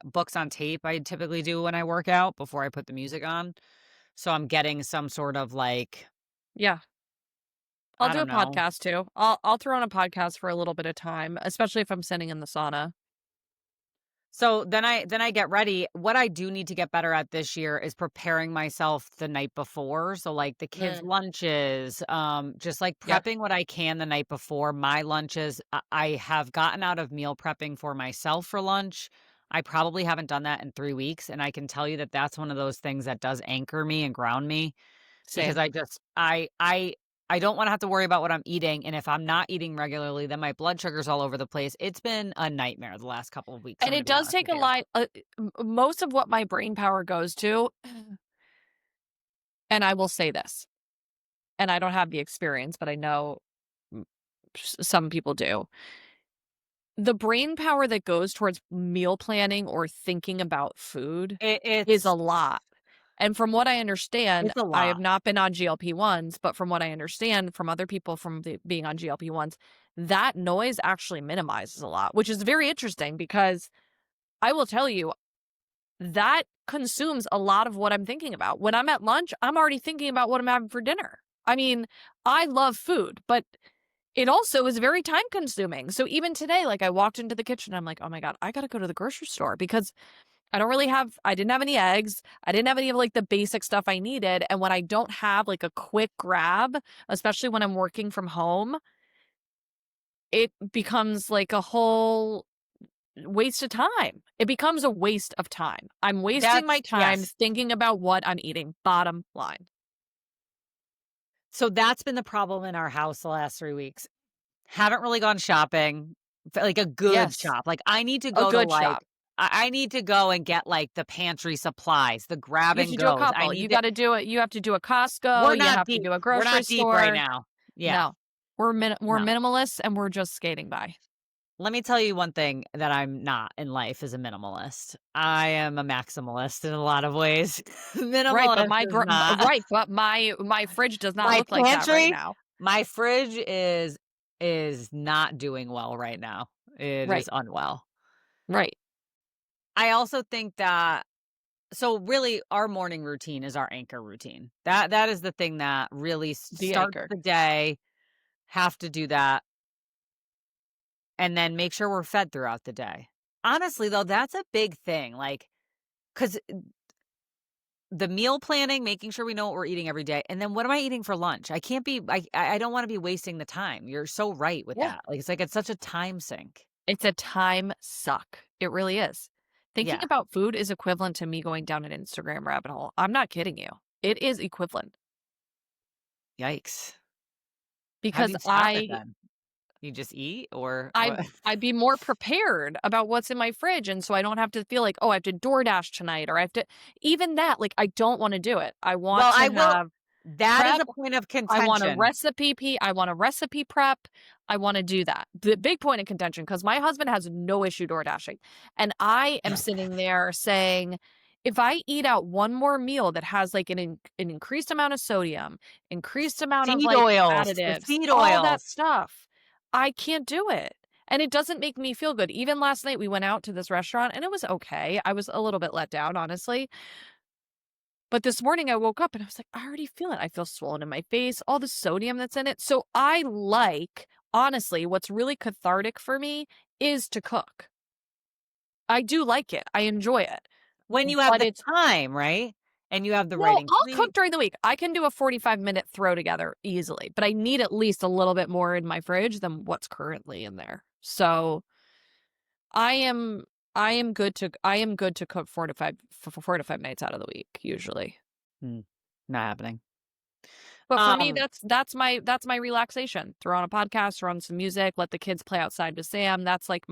books on tape. I typically do when I work out before I put the music on. So I'm getting some sort of like, Yeah. I'll I do a don't know. podcast too. I'll throw on a podcast for a little bit of time, especially if I'm sitting in the sauna. So then I get ready. What I do need to get better at this year is preparing myself the night before. So like the kids' Mm, lunches, just like yep, prepping what I can the night before. My lunches, I have gotten out of meal prepping for myself for lunch. I probably haven't done that in 3 weeks, and I can tell you that that's one of those things that does anchor me and ground me because same. I don't wanna have to worry about what I'm eating, and if I'm not eating regularly, then my blood sugar's all over the place. It's been a nightmare the last couple of weeks, I'm And gonna it be does honest take with a you. lot most of what my brain power goes to, and I will say this, and I don't have the experience, but I know mm, some people do. The brain power that goes towards meal planning or thinking about food It is a it's lot. And from what I understand, it's a I have lot. not been on GLP-1s, but from what I understand from other people being on GLP-1s, that noise actually minimizes a lot, which is very interesting because I will tell you that consumes a lot of what I'm thinking about. When I'm at lunch, I'm already thinking about what I'm having for dinner. I mean, I love food, but it also is very time consuming. So even today, like I walked into the kitchen, I'm like, oh my God, I got to go to the grocery store because I didn't have any eggs. I didn't have any of like the basic stuff I needed. And when I don't have like a quick grab, especially when I'm working from home, it becomes like a whole waste of time. It becomes a waste of time. I'm wasting my That's time yes. thinking about what I'm eating, bottom line. So that's been the problem in our house the last 3 weeks. Haven't really gone shopping, like a good Yes, shop. Like, I need to a go to, good like shop. I need to go and get, like, the pantry supplies, the grab You have and to do a goes. I couple. You need to gotta do it. You have to do a Costco, you have to do a we're grocery not deep right store. now. Yeah, No. We're no. minimalists and we're just skating by. Let me tell you one thing that I'm not in life is a minimalist. I am a maximalist in a lot of ways. Right, but Minimalist my is not. my fridge does not My look like that right pantry, now. my fridge is not doing well right now. It Right, is unwell. right. I also think that so really our morning routine is our anchor routine. That is the thing that really The starts anchor. the day. Have to do that and then make sure we're fed throughout the day. Honestly though, that's a big thing. Like cuz the meal planning, making sure we know what we're eating every day. And then what am I eating for lunch? I can't be I don't want to be wasting the time. You're so right with Yeah. that. Like it's such a time sink. It's a time suck. It really is. Thinking Yeah. about food is equivalent to me going down an Instagram rabbit hole. I'm not kidding you. It is equivalent Yikes. How do because you stop it then? You just eat or I what? I'd be more prepared about what's in my fridge, and so I don't have to feel like, "Oh, I have to DoorDash tonight," or I have to even that, like, I don't wanna do it. I want Well, to have That is Prep, a point of I want a contention. recipe I want a recipe prep, I wanna do that. The big point of contention, because my husband has no issue door dashing, and I am sitting there saying, "If I eat out one more meal that has, like, an increased amount of sodium, increased amount of, Seed like, oils, the additives, seed all that oils. stuff, I can't do it." And it doesn't make me feel good. Even last night, we went out to this restaurant, and it was okay. I was a little bit let down, honestly. But this morning I woke up and I was like, I already feel it. I feel swollen in my face, all the sodium that's in it. So I like, honestly, what's really cathartic for me is to cook. I do like it. I enjoy it. When you have But the it's, time, right? And you have the right no, I'll cook ingredients. during the week. I can do a 45-minute throw together easily, but I need at least a little bit more in my fridge than what's currently in there. So I am I am good to cook 4 to 5 nights out of the week usually. Not happening. But for me, Um, that's my relaxation. Throw on a podcast, throw on some music, let the kids play outside with Sam. That's like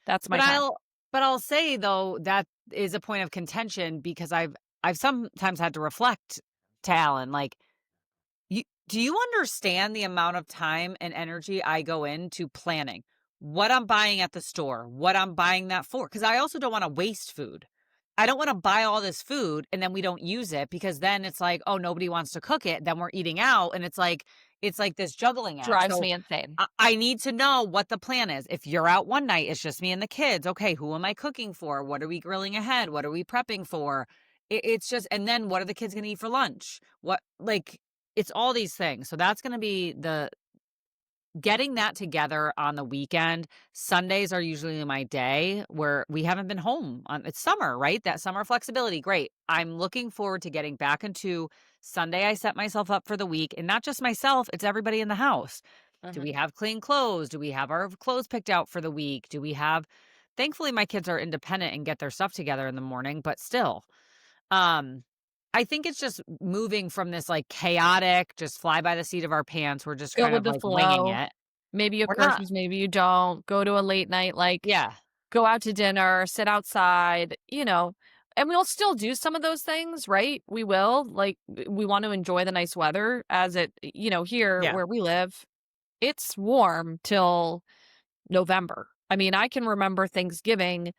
that's my but time. I'll say though that is a point of contention because I've sometimes had to reflect to Alan, like, You do you understand the amount of time and energy I go into planning what I'm buying at the store, what I'm buying that for? Because I also don't want to waste food. I don't want to buy all this food and then we don't use it because then it's like, oh, nobody wants to cook it. Then we're eating out. And it's like this juggling act. Drives So me insane. I need to know what the plan is. If you're out one night, it's just me and the kids. Okay, who am I cooking for? What are we grilling ahead? What are we prepping for? It's just, and then what are the kids going to eat for lunch? What, like, it's all these things. So that's going to be the getting that together on the weekend. Sundays are usually my day where we haven't been home on it's summer, right? That summer flexibility. Great. I'm looking forward to getting back into Sunday. I set myself up for the week and not just myself, it's everybody in the house. Do we Mhm. have clean clothes? Do we have our clothes picked out for the week? Do we have Thankfully my kids are independent and get their stuff together in the morning, but still um, I think it's just moving from this, like, chaotic, just fly by the seat of our pants, we're just Go kind with of, the like, winging flow. it. Maybe you have We're not groceries, maybe you don't. Go to a late night, like, Yeah, go out to dinner, sit outside, and we'll still do some of those things, right? We will. Like, we want to enjoy the nice weather as here yeah. where we live, it's warm till November. I mean, I can remember Thanksgiving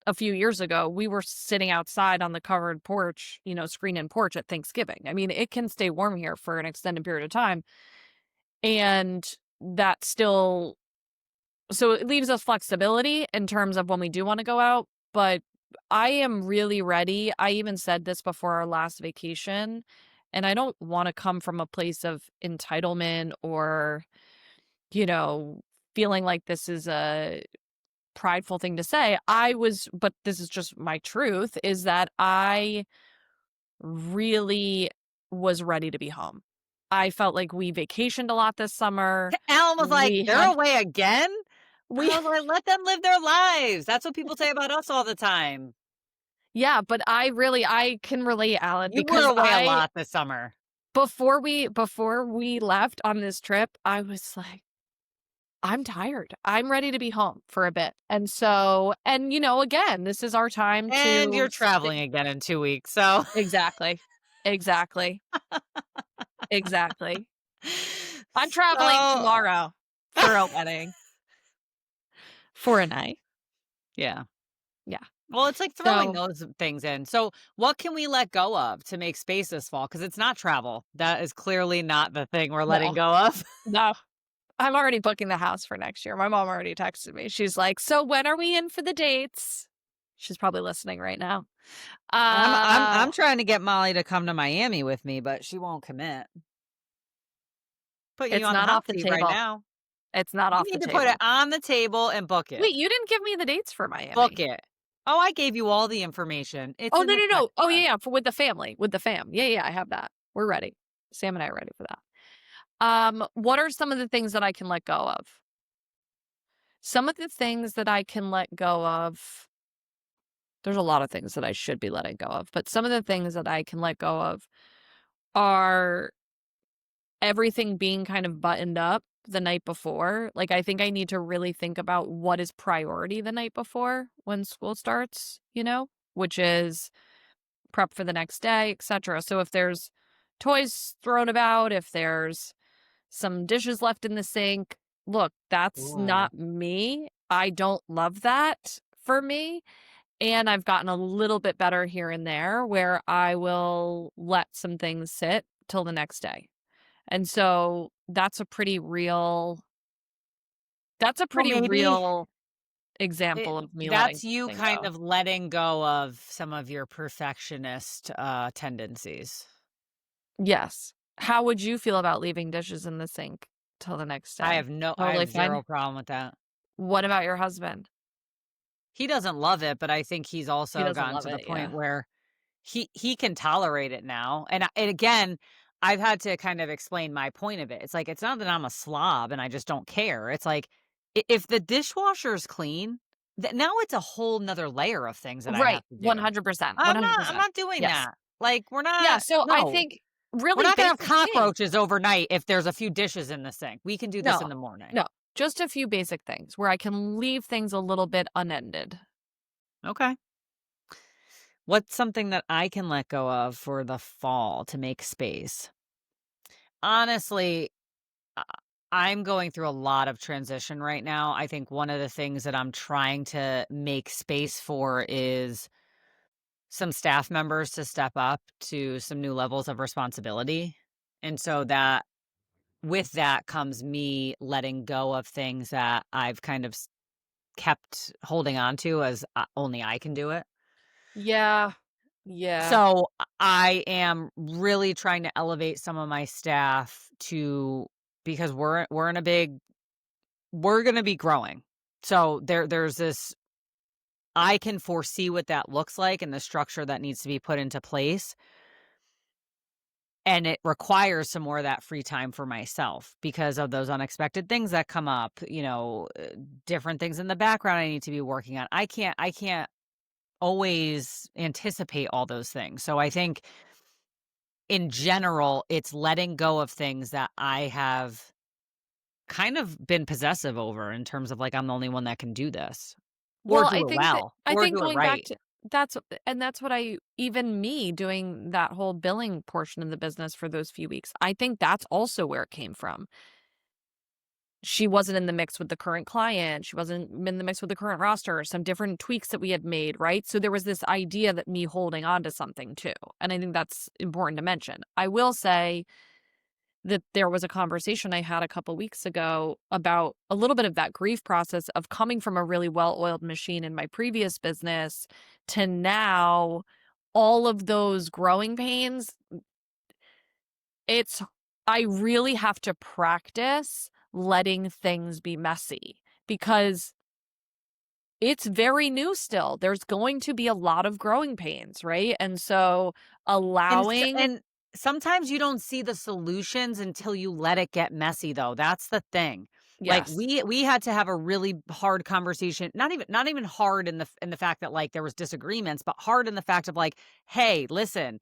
a few years ago, we were sitting outside on the covered porch, screen and porch at Thanksgiving. I mean, it can stay warm here for an extended period of time. And that still, so it leaves us flexibility in terms of when we do want to go out. But I am really ready. I even said this before our last vacation, and I don't want to come from a place of entitlement or, you know, feeling like this is a prideful thing to say. But this is just my truth, is that I really was ready to be home. I felt like we vacationed a lot this summer. Alan was like, We "They're had away again?" we I was like, "Let them live their lives." That's what people say about us all the time. Yeah, but I can relate, Alan, You were because away a lot this summer. before we left on this trip, I was like, I'm tired. I'm ready to be home for a bit. Again, this is our time And to you're traveling again in 2 weeks, so exactly. Exactly. Exactly. I'm traveling so tomorrow for a wedding for a night. yeah. Yeah. Well, it's like throwing So, those things in. So, what can we let go of to make space this fall? Because it's not travel. That is clearly not the thing we're letting no, go of. no. I'm already booking the house for next year. My mom already texted me. She's like, "So when are we in for the dates?" She's probably listening right now. I'm Uh, trying to get Molly to come to Miami with me, but she won't commit. Putting you it's on the not hot off the seat right table. now. It's not You off the need to put it table. on the table and book it. Wait, you didn't give me the dates for Book Miami. it. Oh, I gave you all the information. It's Oh, in no, the no, text no. Oh, yeah, thread. yeah, for with the family, with the fam. Yeah, yeah, I have that. We're ready. Sam and I are ready for that. What are some of the things that I can let go of? Some of the things that I can let go of, there's a lot of things that I should be letting go of, but some of the things that I can let go of are everything being kind of buttoned up the night before. Like, I think I need to really think about what is priority the night before when school starts, which is prep for the next day, etc. So if there's toys thrown about, if there's some dishes left in the sink. Look, that's Ooh. not me. I don't love that for me. And I've gotten a little bit better here and there where I will let some things sit till the next day. And so that's a Well, pretty maybe real example of me letting that's you something kind go. of letting go of some of your perfectionist, tendencies. Yes. How would you feel about leaving dishes in the sink till the next day? I Totally have fine? 0 problem with that. What about your husband? He doesn't love it, but I think he's He also doesn't gotten love to the it, point yeah. where he can tolerate it now, and again, I've had to kind of explain my point of it. It's like, it's not that I'm a slob and I just don't care. It's like, I if the dishwasher's clean, now it's a whole 'nother layer of things that I Right, have to do. 100%, I'm 100%. not doing Yes. that. Like, Yeah, so I no. think We're really not gonna have basic things. cockroaches overnight if there's a few dishes in the sink. We can do this in No, the morning. no, just a few basic things where I can leave things a little bit unended. Okay. What's something that I can let go of for the fall to make space? Honestly, I I'm going through a lot of transition right now. I think one of the things that I'm trying to make space for is some staff members to step up to some new levels of responsibility. And so that with that comes me letting go of things that I've kind of kept holding on to as only I can do it. Yeah, yeah. So I am really trying to elevate some of my staff to because we're in a big we're going to be growing. So there's this I can foresee what that looks like and the structure that needs to be put into place, and it requires some more of that free time for myself because of those unexpected things that come up, different things in the background I need to be working on. I can't always anticipate all those things. So I think in general, it's letting go of things that I have kind of been possessive over in terms of like, I'm the only one that can do this or Well, do it well I or think do it going back right. to that's what I even me doing that whole billing portion of the business for those few weeks, I think that's also where it came from. She wasn't in the mix with the current client, she wasn't in the mix with the current roster, some different tweaks that we had made, right? So there was this idea that me holding on to something too, and I think that's important to mention. I will say that there was a conversation I had a couple weeks ago about a little bit of that grief process of coming from a really well-oiled machine in my previous business to now all of those growing pains. It's I really have to practice letting things be messy because it's very new still. There's going to be a lot of growing pains, right? And so allowing And sometimes you don't see the solutions until you let it get messy though. That's the thing. Like yes, we had to have a really hard conversation, not even hard in the fact that like there was disagreements, but hard in the fact of like, hey, listen,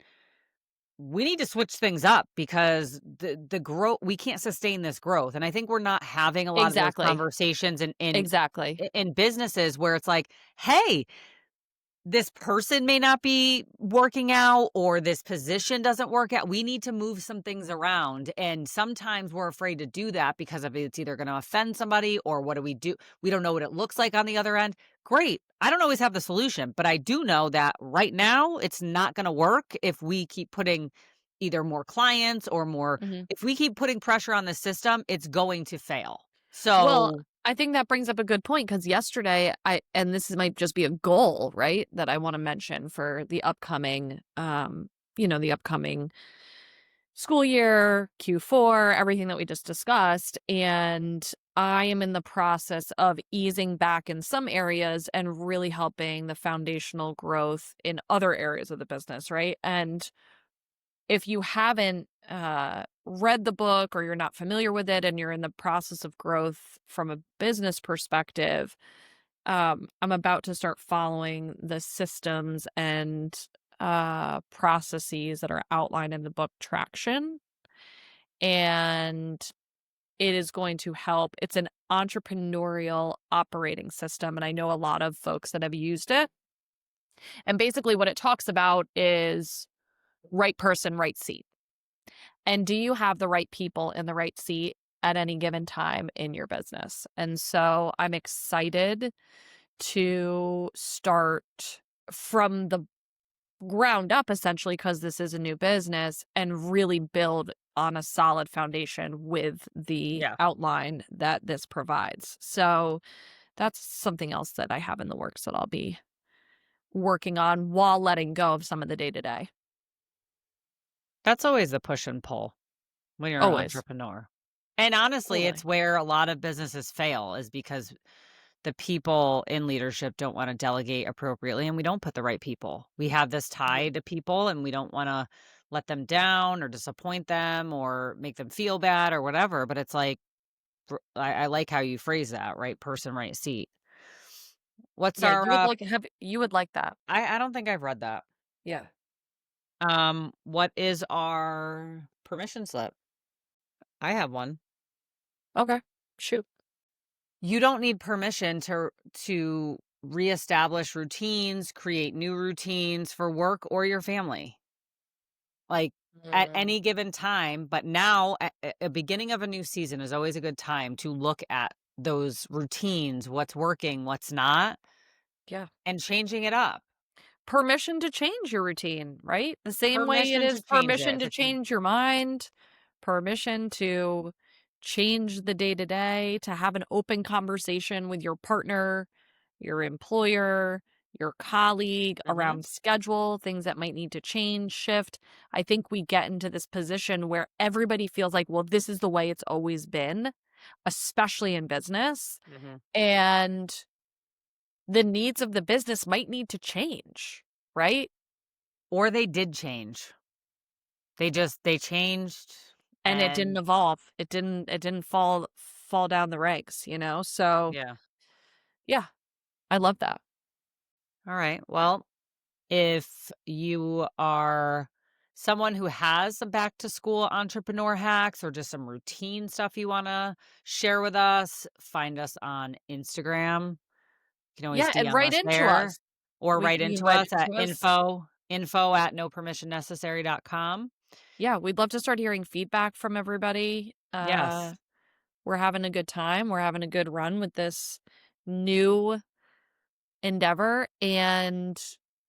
we need to switch things up because the growth we can't sustain this growth. And I think we're not having a lot of those exactly, conversations exactly. in businesses where it's like, hey, this person may not be working out or this position doesn't work out. We need to move some things around. And sometimes we're afraid to do that because of it's either going to offend somebody or what do we do? We don't know what it looks like on the other end. Great. I don't always have the solution, but I do know that right now it's not going to work if we keep putting either more clients or more, Mhm. if we keep putting pressure on the system, it's going to fail. Well, So, I think that brings up a good point because yesterday and might just be a goal, right, that I wanna mention for the upcoming, the upcoming school year, Q4, everything that we just discussed, and I am in the process of easing back in some areas and really helping the foundational growth in other areas of the business, right? And if you haven't read the book or you're not familiar with it and you're in the process of growth from a business perspective, I'm about to start following the systems and processes that are outlined in the book Traction. And it is going to help. It's an entrepreneurial operating system. And I know a lot of folks that have used it. And basically, what it talks about is right person, right seat. And do you have the right people in the right seat at any given time in your business? And so I'm excited to start from the ground up essentially because this is a new business and really build on a solid foundation with the Yeah. outline that this provides. So that's something else that I have in the works that I'll be working on while letting go of some of the day to day. That's always the push and pull when you're an Always. entrepreneur. And honestly, it's Totally. where a lot of businesses fail is because the people in leadership don't wanna delegate appropriately, and we don't put the right people. We have this tie Mhm. to people, and we don't wanna let them down or disappoint them or make them feel bad or whatever, but it's like, I like how you phrase that, right person, right seat. What's Yeah, our, you would like have you would like that. I don't think I've read that. Yeah. What is our permission slip? I have one. Okay. Shoot. You don't need permission to reestablish routines, create new routines for work or your family. Like, at Mm, any given time, but now a beginning of a new season is always a good time to look at those routines, what's working, what's not, yeah. and changing it up. Permission to change your routine, right? The same way it Permission is to change it permission if to it's change your mind, permission to change the day to day, to have an open conversation with your partner, your employer, your colleague mhm, around schedule, things that might need to change, shift. I think we get into this position where everybody feels like, well, this is the way it's always been, especially in business. mhm. And the needs of the business might need to change, right? Or they did change. They changed And it didn't and evolve. It didn't fall down the ranks, you know? So, yeah. yeah, I love that. Alright, well, if you are someone who has some back to school entrepreneur hacks or just some routine stuff you wanna share with us, find us on Instagram. You can always Yeah, and DM write us into there us. or We write you can into write us at into us. info at nopermissionnecessary.com. Yeah, we'd love to start hearing feedback from everybody. Yes, We're having a good time. We're having a good run with this new endeavor, and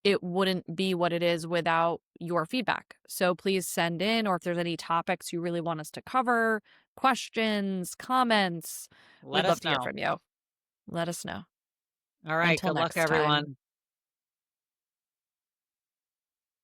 it wouldn't be what it is without your feedback. So please send in, or if there's any topics you really want us to cover, questions, comments, let we'd love us to hear know. from you. Let us know. Alright, Until good luck, next time. everyone.